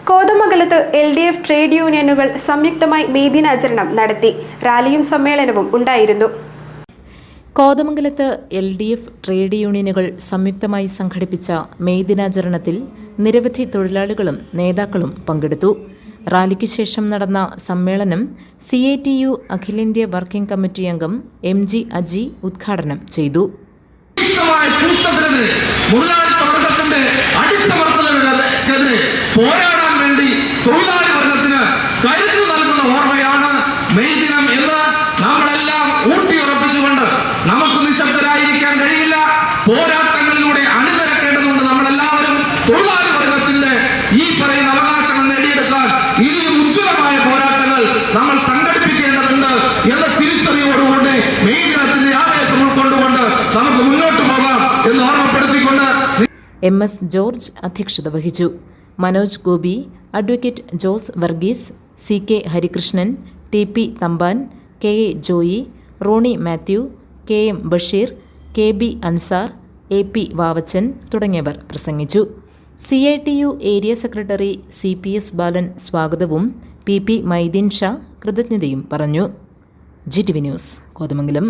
കോതമംഗലത്ത് LDF trade യൂണിയനുകൾ സംയുക്തമായി മെയ് ദിനാചരണം നടത്തി. റാലിയും സമ്മേളനവും ഉണ്ടായിരുന്നു. കോതമംഗലത്ത് LDF ട്രേഡ് യൂണിയനുകൾ സംയുക്തമായി സംഘടിപ്പിച്ച മെയ് ദിനാചരണത്തിൽ നിരവധി തൊഴിലാളികളും നേതാക്കളും പങ്കെടുത്തു. റാലിക്ക് ശേഷം നടന്ന സമ്മേളനം CITU അഖിലേന്ത്യാ വർക്കിംഗ് കമ്മിറ്റി അംഗം MG അജി ഉദ്ഘാടനം ചെയ്തു. പോരാടാൻ വേണ്ടി തൊഴിലാളി വർഗത്തിന് കരുത്തു നൽകുന്ന ഓർമ്മയാണ് മെയ് ദിനം എന്ന് നമ്മളെല്ലാം ഊട്ടിയുറപ്പിച്ചുകൊണ്ട് നമുക്ക് നിശബ്ദരായിരിക്കാൻ കഴിയില്ല. പോരാട്ടങ്ങളിലൂടെ അണിനിരക്കേണ്ടതുണ്ട്. നമ്മളെല്ലാവരും തൊഴിലാളി വർഗത്തിന്റെ ഈ പറയുന്ന അവകാശങ്ങൾ നേടിയെടുക്കാൻ ഇനിയും ഉജ്ജ്വലമായ പോരാട്ടങ്ങൾ നമ്മൾ സംഘടിപ്പിക്കേണ്ടതുണ്ട് എന്ന തിരിച്ചറിവോടുകൂടി മെയ് ദിനത്തിന്റെ ആവേശം ഉൾക്കൊണ്ടുകൊണ്ട് നമുക്ക് മുന്നോട്ട് പോകാം എന്ന് ഓർമ്മപ്പെടുത്തിക്കൊണ്ട് MS ജോർജ് അധ്യക്ഷത വഹിച്ചു. Manoj Gopi, advocate Jose Varghese, CK Harikrishnan, TP Thampan, KA Joy, Roni Mathew, KM Basheer, KB Ansar, AP Vavachan തുടങ്ങിയവർ പ്രസംഗിച്ചു. CITU area secretary CPS Balan സ്വാഗതവും PP മൈദീൻ ഷാ കൃതജ്ഞതയും പറഞ്ഞു. GTV news, Kothamangalam.